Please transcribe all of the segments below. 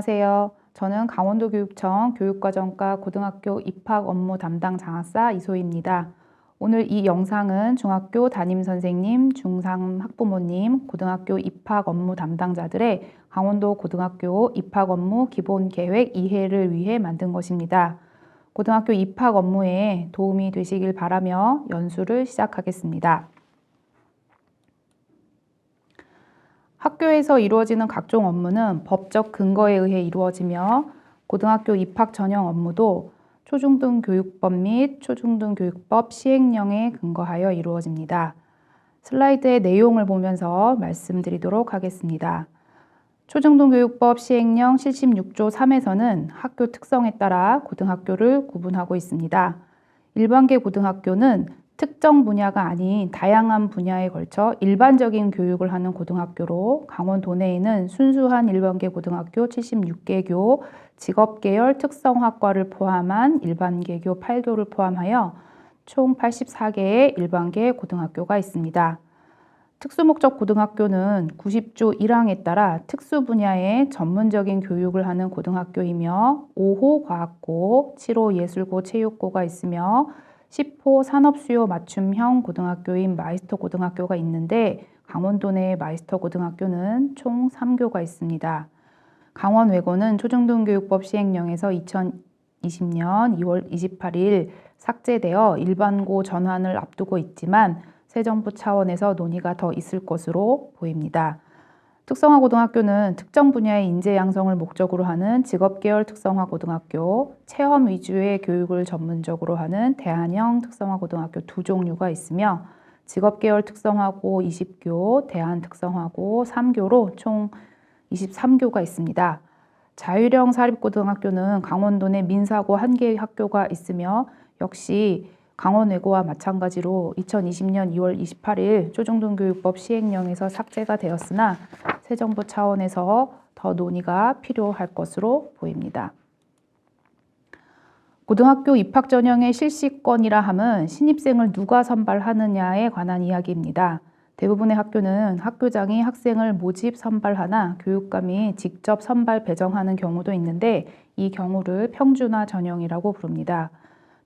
안녕하세요. 저는 강원도교육청 교육과정과 고등학교 입학 업무 담당 장학사 이소희입니다. 오늘 이 영상은 중학교 담임선생님, 중3 학부모님, 고등학교 입학 업무 담당자들의 강원도 고등학교 입학 업무 기본 계획 이해를 위해 만든 것입니다. 고등학교 입학 업무에 도움이 되시길 바라며 연수를 시작하겠습니다. 학교에서 이루어지는 각종 업무는 법적 근거에 의해 이루어지며 고등학교 입학 전형 업무도 초중등교육법 및 초중등교육법 시행령에 근거하여 이루어집니다. 슬라이드의 내용을 보면서 말씀드리도록 하겠습니다. 초중등교육법 시행령 76조 3에서는 학교 특성에 따라 고등학교를 구분하고 있습니다. 일반계 고등학교는 특정 분야가 아닌 다양한 분야에 걸쳐 일반적인 교육을 하는 고등학교로 강원도 내에는 순수한 일반계 고등학교 76개교, 직업계열 특성학과를 포함한 일반계교 8교를 포함하여 총 84개의 일반계 고등학교가 있습니다. 특수목적 고등학교는 90조 1항에 따라 특수 분야의 전문적인 교육을 하는 고등학교이며 5호 과학고, 7호 예술고 체육고가 있으며 10호 산업수요 맞춤형 고등학교인 마이스터 고등학교가 있는데 강원도 내 마이스터 고등학교는 총 3교가 있습니다. 강원외고는 초중등교육법 시행령에서 2020년 2월 28일 삭제되어 일반고 전환을 앞두고 있지만 새 정부 차원에서 논의가 더 있을 것으로 보입니다. 특성화 고등학교는 특정 분야의 인재 양성을 목적으로 하는 직업계열 특성화 고등학교, 체험 위주의 교육을 전문적으로 하는 대안형 특성화 고등학교 두 종류가 있으며 직업계열 특성화고 20교, 대안특성화고 3교로 총 23교가 있습니다. 자율형 사립고등학교는 강원도 내 민사고 1개의 학교가 있으며 역시 강원외고와 마찬가지로 2020년 2월 28일 초중등교육법 시행령에서 삭제가 되었으나 새 정부 차원에서 더 논의가 필요할 것으로 보입니다. 고등학교 입학 전형의 실시권이라 함은 신입생을 누가 선발하느냐에 관한 이야기입니다. 대부분의 학교는 학교장이 학생을 모집 선발하나 교육감이 직접 선발 배정하는 경우도 있는데 이 경우를 평준화 전형이라고 부릅니다.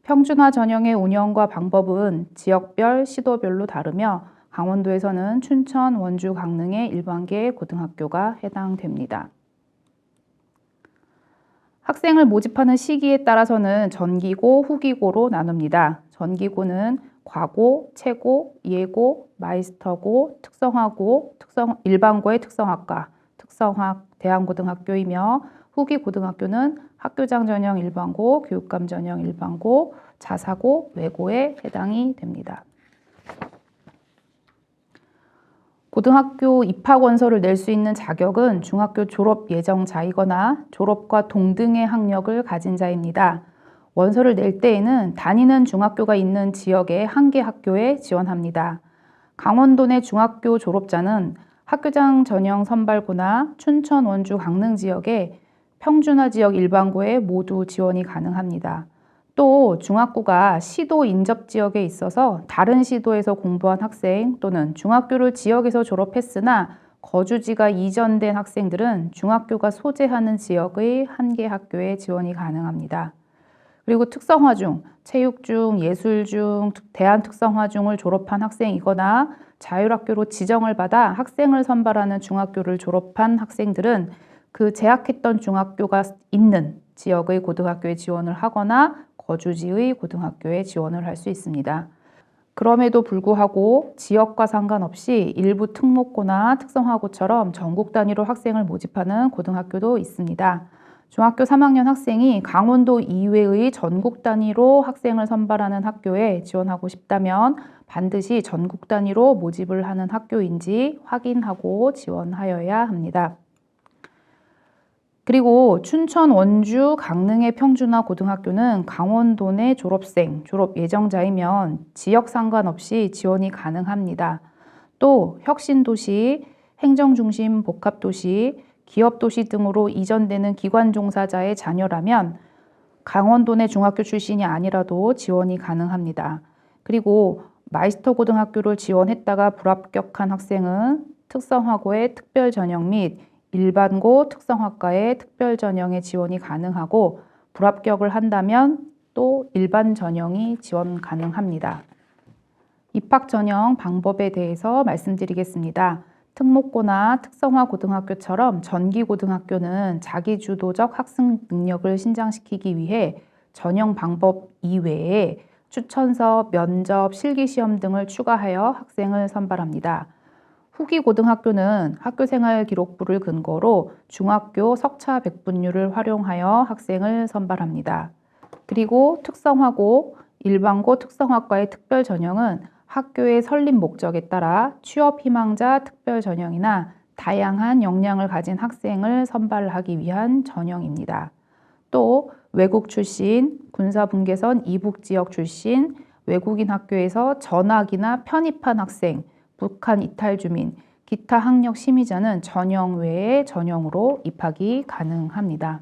평준화 전형의 운영과 방법은 지역별, 시도별로 다르며 강원도에서는 춘천, 원주, 강릉의 일반계 고등학교가 해당됩니다. 학생을 모집하는 시기에 따라서는 전기고, 후기고로 나눕니다. 전기고는 과고, 최고, 예고, 마이스터고, 특성화고, 일반고의 특성학과, 특성학 대안고등학교이며 후기 고등학교는 학교장 전형 일반고, 교육감 전형 일반고, 자사고, 외고에 해당이 됩니다. 고등학교 입학 원서를 낼 수 있는 자격은 중학교 졸업 예정자이거나 졸업과 동등의 학력을 가진 자입니다. 원서를 낼 때에는 다니는 중학교가 있는 지역의 한 개 학교에 지원합니다. 강원도 내 중학교 졸업자는 학교장 전형 선발고나 춘천, 원주, 강릉 지역에 평준화 지역 일반고에 모두 지원이 가능합니다. 또 중학교가 시도 인접 지역에 있어서 다른 시도에서 공부한 학생 또는 중학교를 지역에서 졸업했으나 거주지가 이전된 학생들은 중학교가 소재하는 지역의 한 개 학교에 지원이 가능합니다. 그리고 특성화 중, 체육 중, 예술 중, 대안 특성화 중을 졸업한 학생이거나 자율학교로 지정을 받아 학생을 선발하는 중학교를 졸업한 학생들은 그 재학했던 중학교가 있는 지역의 고등학교에 지원을 하거나 거주지의 고등학교에 지원을 할 수 있습니다. 그럼에도 불구하고 지역과 상관없이 일부 특목고나 특성화고처럼 전국 단위로 학생을 모집하는 고등학교도 있습니다. 중학교 3학년 학생이 강원도 이외의 전국 단위로 학생을 선발하는 학교에 지원하고 싶다면 반드시 전국 단위로 모집을 하는 학교인지 확인하고 지원하여야 합니다. 그리고 춘천, 원주, 강릉의 평준화 고등학교는 강원도 내 졸업생, 졸업 예정자이면 지역 상관없이 지원이 가능합니다. 또 혁신도시, 행정중심 복합도시, 기업도시 등으로 이전되는 기관 종사자의 자녀라면 강원도 내 중학교 출신이 아니라도 지원이 가능합니다. 그리고 마이스터 고등학교를 지원했다가 불합격한 학생은 특성화고의 특별 전형 및 일반고 특성화과의 특별 전형에 지원이 가능하고 불합격을 한다면 또 일반 전형이 지원 가능합니다. 입학 전형 방법에 대해서 말씀드리겠습니다. 특목고나 특성화 고등학교처럼 전기고등학교는 자기주도적 학습 능력을 신장시키기 위해 전형 방법 이외에 추천서, 면접, 실기시험 등을 추가하여 학생을 선발합니다. 후기 고등학교는 학교생활 기록부를 근거로 중학교 석차 백분율을 활용하여 학생을 선발합니다. 그리고 특성화고, 일반고 특성화과의 특별 전형은 학교의 설립 목적에 따라 취업 희망자 특별 전형이나 다양한 역량을 가진 학생을 선발하기 위한 전형입니다. 또 외국 출신, 군사분계선 이북 지역 출신, 외국인 학교에서 전학이나 편입한 학생, 북한 이탈 주민, 기타 학력 심의자는 전형 외에 전형으로 입학이 가능합니다.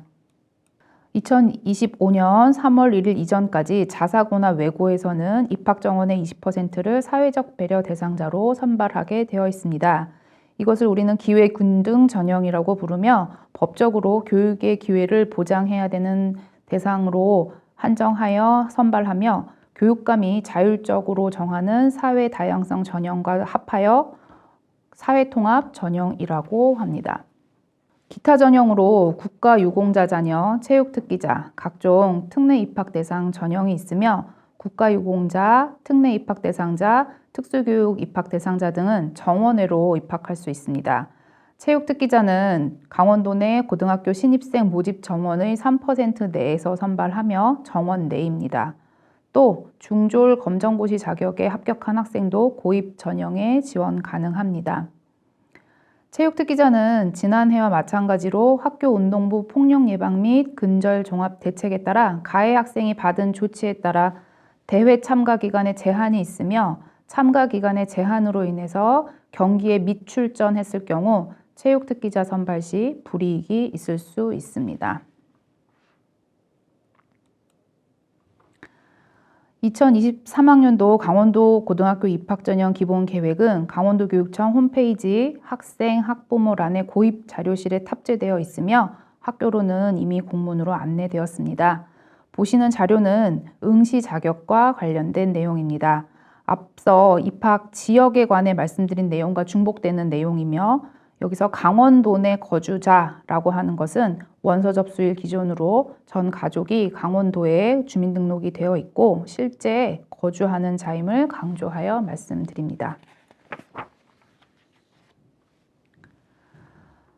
2025년 3월 1일 이전까지 자사고나 외고에서는 입학 정원의 20%를 사회적 배려 대상자로 선발하게 되어 있습니다. 이것을 우리는 기회균등 전형이라고 부르며 법적으로 교육의 기회를 보장해야 되는 대상으로 한정하여 선발하며 교육감이 자율적으로 정하는 사회 다양성 전형과 합하여 사회통합 전형이라고 합니다. 기타 전형으로 국가유공자 자녀, 체육특기자, 각종 특례 입학 대상 전형이 있으며 국가유공자, 특례 입학 대상자, 특수교육 입학 대상자 등은 정원외로 입학할 수 있습니다. 체육특기자는 강원도 내 고등학교 신입생 모집 정원의 3% 내에서 선발하며 정원 내입니다. 또 중졸 검정고시 자격에 합격한 학생도 고입 전형에 지원 가능합니다. 체육특기자는 지난해와 마찬가지로 학교 운동부 폭력 예방 및 근절 종합 대책에 따라 가해 학생이 받은 조치에 따라 대회 참가 기간에 제한이 있으며 참가 기간의 제한으로 인해서 경기에 미출전했을 경우 체육특기자 선발 시 불이익이 있을 수 있습니다. 2023학년도 강원도 고등학교 입학전형 기본계획은 강원도교육청 홈페이지 학생, 학부모란에 고입 자료실에 탑재되어 있으며 학교로는 이미 공문으로 안내되었습니다. 보시는 자료는 응시 자격과 관련된 내용입니다. 앞서 입학 지역에 관해 말씀드린 내용과 중복되는 내용이며 여기서 강원도 내 거주자라고 하는 것은 원서 접수일 기준으로 전 가족이 강원도에 주민등록이 되어 있고 실제 거주하는 자임을 강조하여 말씀드립니다.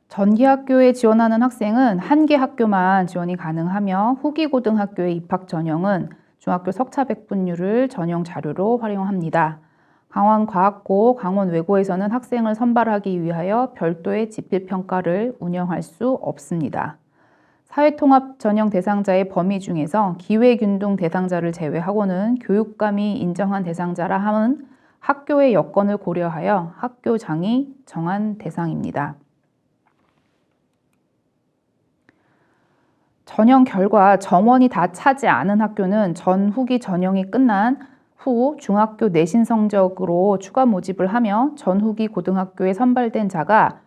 전기학교에 지원하는 학생은 한 개 학교만 지원이 가능하며 후기고등학교의 입학 전형은 중학교 석차 백분율을 전형 자료로 활용합니다. 강원과학고, 강원외고에서는 학생을 선발하기 위하여 별도의 지필평가를 운영할 수 없습니다. 사회통합 전형 대상자의 범위 중에서 기회균등 대상자를 제외하고는 교육감이 인정한 대상자라 함은 학교의 여건을 고려하여 학교장이 정한 대상입니다. 전형 결과 정원이 다 차지 않은 학교는 전후기 전형이 끝난 후 중학교 내신 성적으로 추가 모집을 하며 전후기 고등학교에 선발된 자가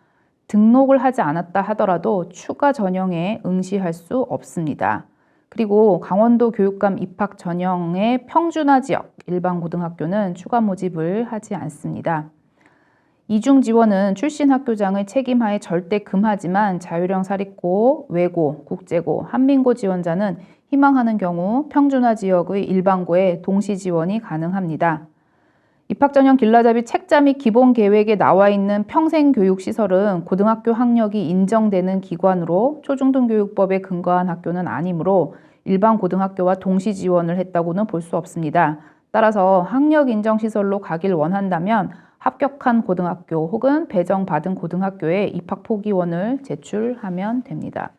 등록을 하지 않았다 하더라도 추가 전형에 응시할 수 없습니다. 그리고 강원도 교육감 입학 전형의 평준화 지역 일반 고등학교는 추가 모집을 하지 않습니다. 이중 지원은 출신 학교장의 책임하에 절대 금하지만 자율형 사립고, 외고, 국제고, 한민고 지원자는 희망하는 경우 평준화 지역의 일반고에 동시 지원이 가능합니다. 입학전형 길라잡이 책자 및 기본계획에 나와 있는 평생교육시설은 고등학교 학력이 인정되는 기관으로 초중등교육법에 근거한 학교는 아니므로 일반 고등학교와 동시 지원을 했다고는 볼 수 없습니다. 따라서 학력 인정시설로 가길 원한다면 합격한 고등학교 혹은 배정받은 고등학교에 입학 포기원을 제출하면 됩니다.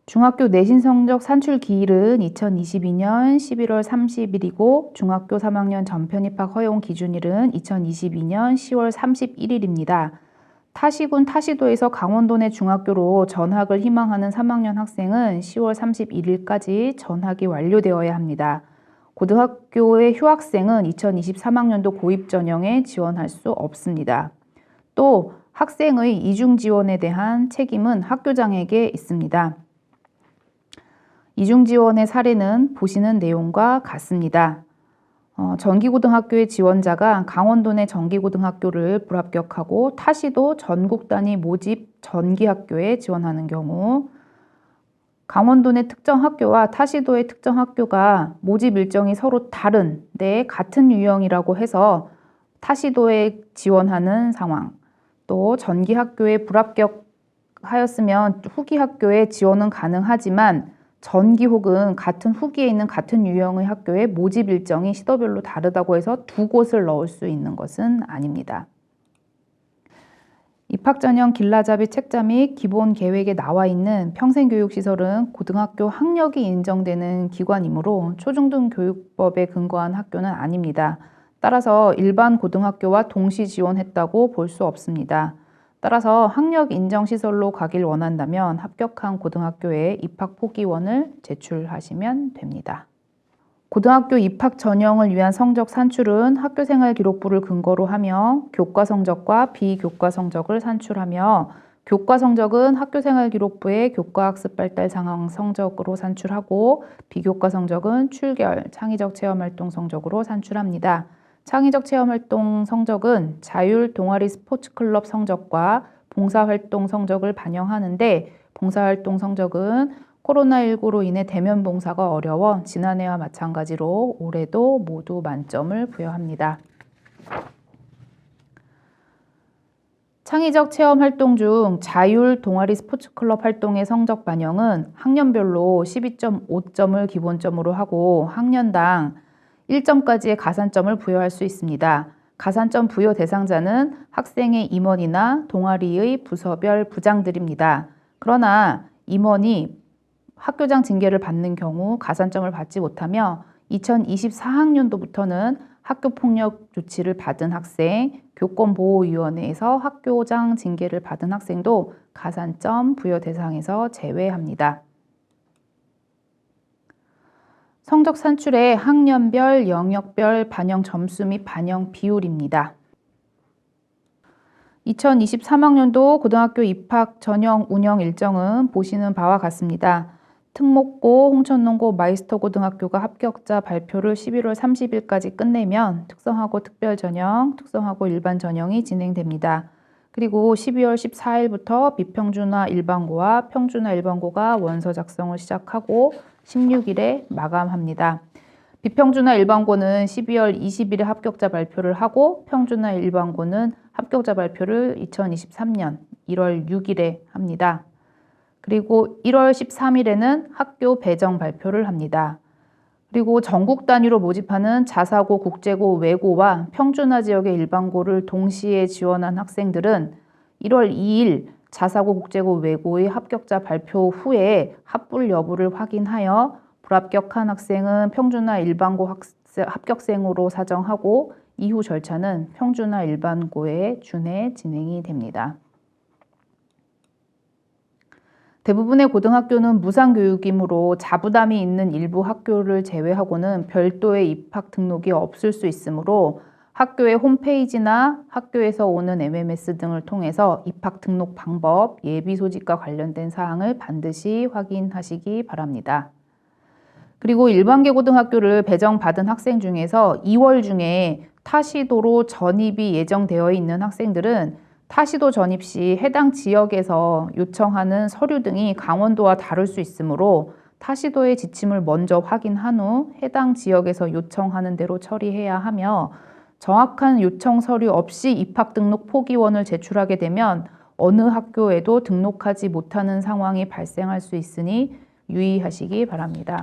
중학교 내신 성적 산출 기일은 2022년 11월 30일이고 중학교 3학년 전편 입학 허용 기준일은 2022년 10월 31일입니다. 타시군 타시도에서 강원도 내 중학교로 전학을 희망하는 3학년 학생은 10월 31일까지 전학이 완료되어야 합니다. 고등학교의 휴학생은 2023학년도 고입 전형에 지원할 수 없습니다. 또 학생의 이중 지원에 대한 책임은 학교장에게 있습니다. 이중 지원의 사례는 보시는 내용과 같습니다. 전기고등학교의 지원자가 강원도 내 전기고등학교를 불합격하고 타시도 전국 단위 모집 전기학교에 지원하는 경우, 강원도 내 특정 학교와 타시도의 특정 학교가 모집 일정이 서로 다른데 같은 유형이라고 해서 타시도에 지원하는 상황, 또 전기학교에 불합격하였으면 후기 학교에 지원은 가능하지만 전기 혹은 같은 후기에 있는 같은 유형의 학교에 모집 일정이 시도별로 다르다고 해서 두 곳을 넣을 수 있는 것은 아닙니다. 입학 전형 길라잡이 책자 및 기본 계획에 나와 있는 평생교육시설은 고등학교 학력이 인정되는 기관이므로 초중등교육법에 근거한 학교는 아닙니다. 따라서 일반 고등학교와 동시 지원했다고 볼 수 없습니다. 따라서 학력 인정 시설로 가길 원한다면 합격한 고등학교에 입학 포기원을 제출하시면 됩니다. 고등학교 입학 전형을 위한 성적 산출은 학교생활 기록부를 근거로 하며 교과 성적과 비교과 성적을 산출하며 교과 성적은 학교생활 기록부의 교과학습 발달 상황 성적으로 산출하고 비교과 성적은 출결, 창의적 체험활동 성적으로 산출합니다. 창의적 체험활동 성적은 자율 동아리 스포츠클럽 성적과 봉사활동 성적을 반영하는데 봉사활동 성적은 코로나19로 인해 대면 봉사가 어려워 지난해와 마찬가지로 올해도 모두 만점을 부여합니다. 창의적 체험 활동 중 자율 동아리 스포츠클럽 활동의 성적 반영은 학년별로 12.5점을 기본점으로 하고 학년당 1점까지의 가산점을 부여할 수 있습니다. 가산점 부여 대상자는 학생의 임원이나 동아리의 부서별 부장들입니다. 그러나 임원이 학교장 징계를 받는 경우 가산점을 받지 못하며 2024학년도부터는 학교폭력 조치를 받은 학생, 교권보호위원회에서 학교장 징계를 받은 학생도 가산점 부여 대상에서 제외합니다. 성적 산출의 학년별, 영역별 반영 점수 및 반영 비율입니다. 2023학년도 고등학교 입학 전형 운영 일정은 보시는 바와 같습니다. 특목고, 홍천농고, 마이스터고등학교가 합격자 발표를 11월 30일까지 끝내면 특성화고 특별전형, 특성화고 일반전형이 진행됩니다. 그리고 12월 14일부터 비평준화 일반고와 평준화 일반고가 원서 작성을 시작하고 16일에 마감합니다. 비평준화 일반고는 12월 20일에 합격자 발표를 하고 평준화 일반고는 합격자 발표를 2023년 1월 6일에 합니다. 그리고 1월 13일에는 학교 배정 발표를 합니다. 그리고 전국 단위로 모집하는 자사고, 국제고, 외고와 평준화 지역의 일반고를 동시에 지원한 학생들은 1월 2일 자사고, 국제고, 외고의 합격자 발표 후에 합불 여부를 확인하여 불합격한 학생은 평준화 일반고 합격생으로 사정하고 이후 절차는 평준화 일반고에 준해 진행이 됩니다. 대부분의 고등학교는 무상교육이므로 자부담이 있는 일부 학교를 제외하고는 별도의 입학 등록이 없을 수 있으므로 학교의 홈페이지나 학교에서 오는 MMS 등을 통해서 입학 등록 방법, 예비 소집과 관련된 사항을 반드시 확인하시기 바랍니다. 그리고 일반계 고등학교를 배정받은 학생 중에서 2월 중에 타시도로 전입이 예정되어 있는 학생들은 타시도 전입 시 해당 지역에서 요청하는 서류 등이 강원도와 다를 수 있으므로 타시도의 지침을 먼저 확인한 후 해당 지역에서 요청하는 대로 처리해야 하며 정확한 요청 서류 없이 입학 등록 포기원을 제출하게 되면 어느 학교에도 등록하지 못하는 상황이 발생할 수 있으니 유의하시기 바랍니다.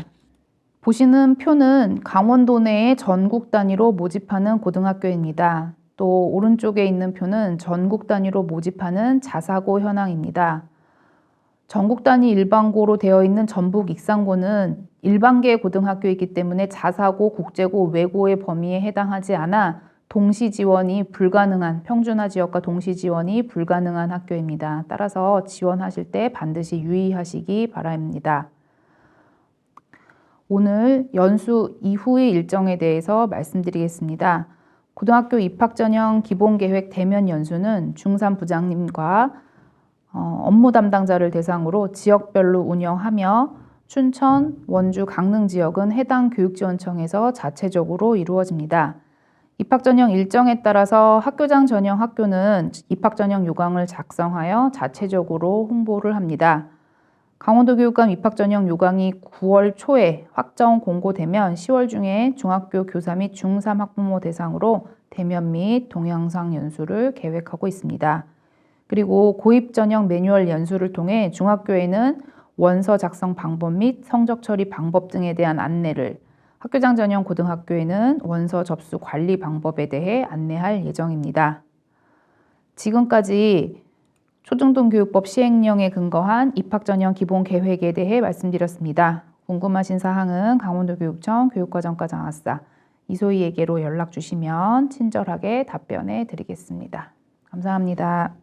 보시는 표는 강원도 내에 전국 단위로 모집하는 고등학교입니다. 또 오른쪽에 있는 표는 전국 단위로 모집하는 자사고 현황입니다. 전국 단위 일반고로 되어 있는 전북 익산고는 일반계 고등학교이기 때문에 자사고, 국제고, 외고의 범위에 해당하지 않아 동시 지원이 불가능한 평준화 지역과 동시 지원이 불가능한 학교입니다. 따라서 지원하실 때 반드시 유의하시기 바랍니다. 오늘 연수 이후의 일정에 대해서 말씀드리겠습니다. 고등학교 입학 전형 기본계획 대면 연수는 중3 부장님과 업무 담당자를 대상으로 지역별로 운영하며 춘천, 원주, 강릉 지역은 해당 교육지원청에서 자체적으로 이루어집니다. 입학 전형 일정에 따라서 학교장 전형 학교는 입학 전형 요강을 작성하여 자체적으로 홍보를 합니다. 강원도교육감 입학 전형 요강이 9월 초에 확정 공고되면 10월 중에 중학교 교사 및 중3 학부모 대상으로 대면 및 동영상 연수를 계획하고 있습니다. 그리고 고입 전형 매뉴얼 연수를 통해 중학교에는 원서 작성 방법 및 성적 처리 방법 등에 대한 안내를, 학교장 전형 고등학교에는 원서 접수 관리 방법에 대해 안내할 예정입니다. 지금까지 초중등교육법 시행령에 근거한 입학 전형 기본 계획에 대해 말씀드렸습니다. 궁금하신 사항은 강원도교육청 교육과정과 장학사 이소희에게로 연락 주시면 친절하게 답변해 드리겠습니다. 감사합니다.